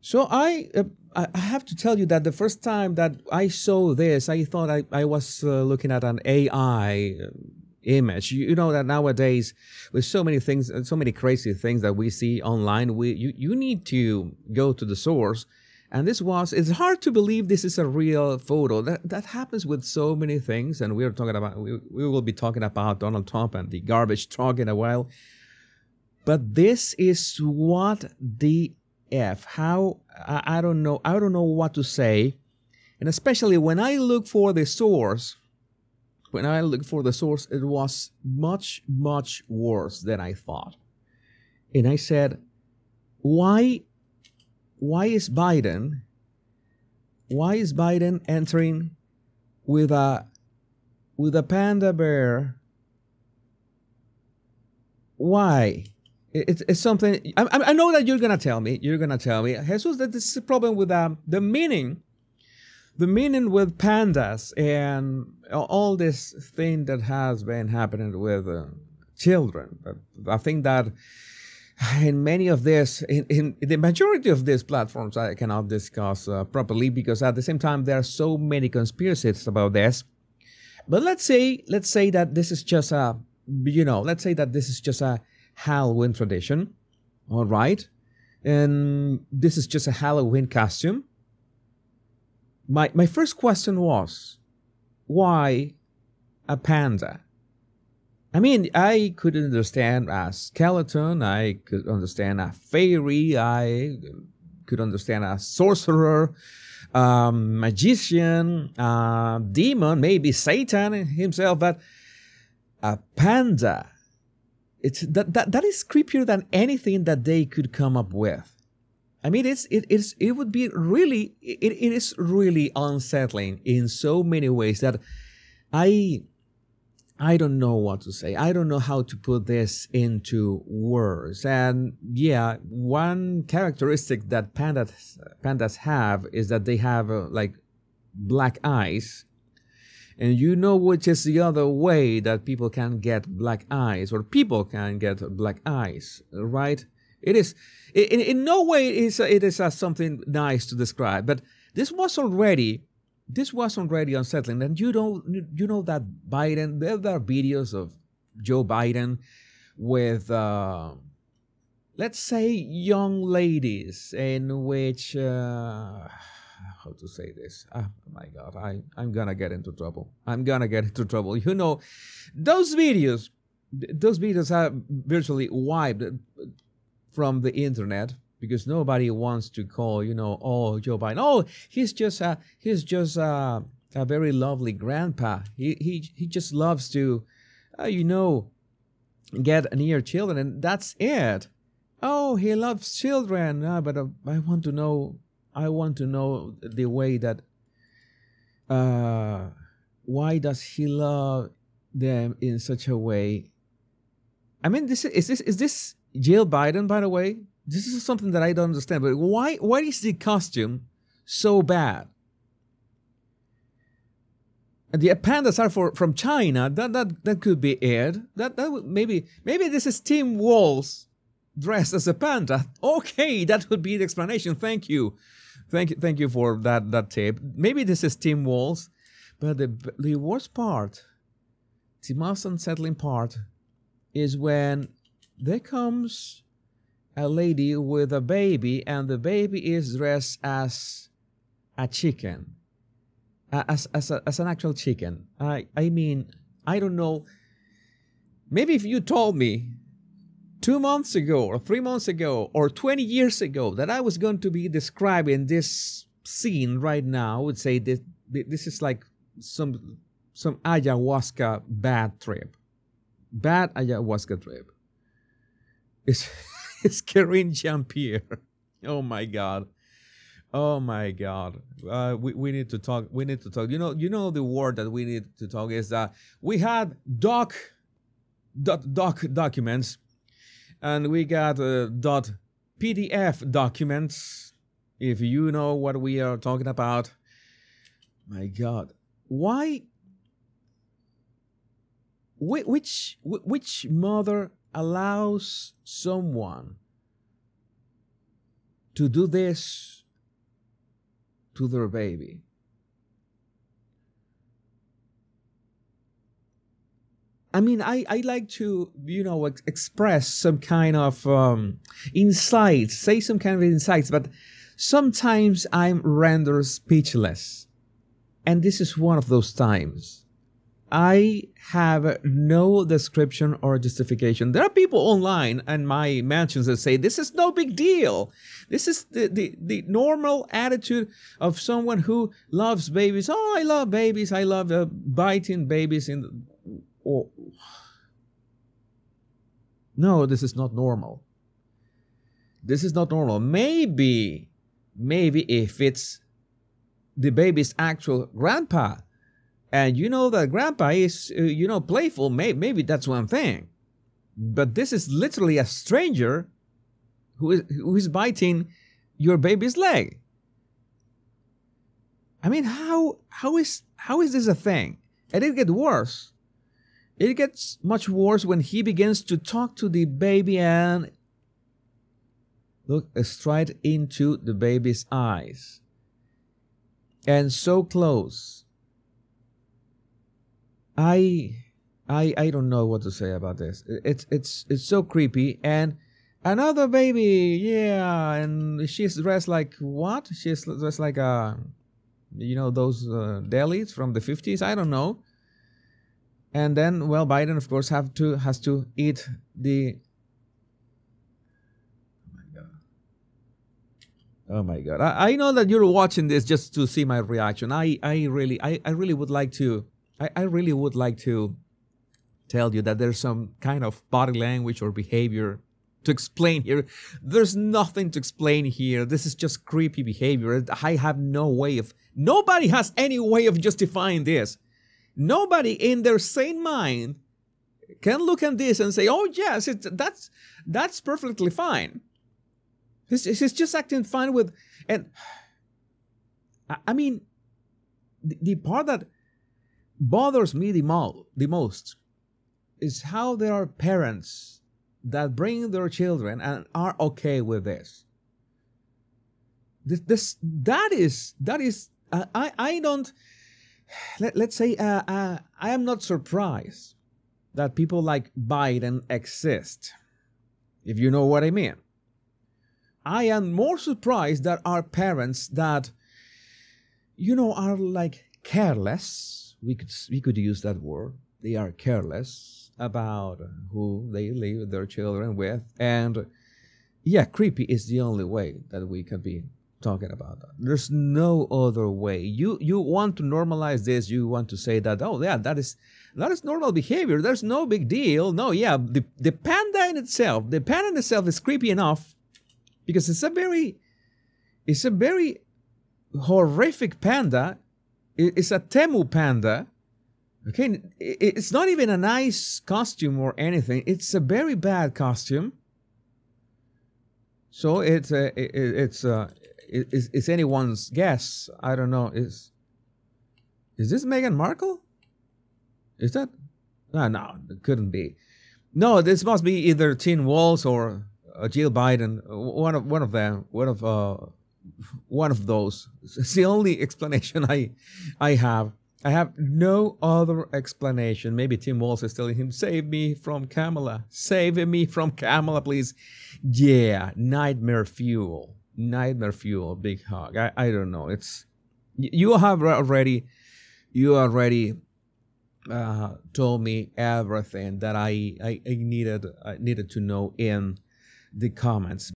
So I have to tell you that the first time that I saw this, I thought I was looking at an AI image. You know that nowadays, with so many things, so many crazy things that we see online, you need to go to the source. And it's hard to believe this is a real photo. That happens with so many things. And we will be talking about Donald Trump and the garbage truck in a while. But this is what the F. How I don't know. I don't know what to say. And especially when I look for the source, it was much, much worse than I thought. And I said, why is Biden entering with a panda bear? Why? It's something. I know that you're gonna tell me. Jesus, that this is a problem with the meaning with pandas and all this thing that has been happening with children. I think that in many of this, in the majority of these platforms, I cannot discuss properly because at the same time there are so many conspiracies about this. But let's say that this is just a Halloween tradition, all right, and this is just a Halloween costume. My first question was, why a panda? I mean, I could understand a skeleton, I could understand a fairy, I could understand a sorcerer, magician, demon, maybe Satan himself, but a panda, that is creepier than anything that they could come up with. I mean, it is really unsettling in so many ways that I don't know what to say. I don't know how to put this into words. And yeah, one characteristic that pandas have is that they have like black eyes. And you know which is the other way that people can get black eyes, or people can get black eyes, right? It is in no way it is something nice to describe, but this was already unsettling. And you know that Biden, there are videos of Joe Biden with let's say young ladies in which how to say this? Oh my God, I'm gonna get into trouble. You know, those videos are virtually wiped from the internet because nobody wants to call, oh, Joe Biden. Oh, he's just a very lovely grandpa. He just loves to, get near children, and that's it. Oh, he loves children. But I want to know the way that why does he love them in such a way? I mean, is this Jill Biden, by the way? This is something that I don't understand. But why is the costume so bad? And the pandas are from China. That could be it. That maybe this is Tim Walz dressed as a panda. Okay, that would be the explanation. Thank you for that tip. Maybe this is Tim Walz, but the worst part, the most unsettling part, is when there comes a lady with a baby, and the baby is dressed as a chicken, as an actual chicken. I mean, I don't know. Maybe if you told me 2 months ago or 3 months ago or 20 years ago that I was going to be describing this scene right now, I would say this is like some ayahuasca bad ayahuasca trip. It's Karine Jean-Pierre. Oh my God. We need to talk. You know the word that we need to talk is that we had doc documents, and we got .pdf documents. If you know what we are talking about. My God, why? Which mother allows someone to do this to their baby. I mean, I like to, express some kind of insights, say some kind of insights, but sometimes I'm rendered speechless. And this is one of those times. I have no description or justification. There are people online and my mentions that say, this is no big deal. This is the normal attitude of someone who loves babies. Oh, I love babies. I love biting babies in the... Oh. No, this is not normal. This is not normal. Maybe if it's the baby's actual grandpa, and you know that grandpa is, playful, maybe that's one thing. But this is literally a stranger who is biting your baby's leg. I mean, how is this a thing? And it gets worse. It gets much worse when he begins to talk to the baby and look straight into the baby's eyes. And so close. I don't know what to say about this. It's so creepy. And another baby, yeah, and she's dressed like what? She's dressed like those delis from the 50s. I don't know. And then, well, Biden, of course, has to eat the... Oh my God! I know that you're watching this just to see my reaction. I really would like to tell you that there's some kind of body language or behavior to explain here. There's nothing to explain here. This is just creepy behavior. I have no way of... Nobody has any way of justifying this. Nobody in their sane mind can look at this and say, oh yes, that's perfectly fine. He's just acting fine with... And I mean, the part that bothers me the most is how there are parents that bring their children and are okay with this. That is I don't... Let's say I am not surprised that people like Biden exist, if you know what I mean. I am more surprised that our parents that, are like careless. We could use that word. They are careless about who they leave their children with. And yeah, creepy is the only way that we can be talking about that. There's no other way. You want to normalize this. You want to say that, oh yeah, that is normal behavior. There's no big deal. No, yeah, the panda in itself is creepy enough because it's a very horrific panda. It's a Temu panda. Okay, it's not even a nice costume or anything. It's a very bad costume. So it's anyone's guess. I don't know. Is this Meghan Markle? Is that? No, it couldn't be. No, this must be either Tim Walz or Jill Biden. One of them. One of those. It's the only explanation I have. I have no other explanation. Maybe Tim Walz is telling him, save me from Kamala. Save me from Kamala, please. Yeah, nightmare fuel. Nightmare fuel, big hug. I don't know. It's... You already told me everything that I needed to know in the comments.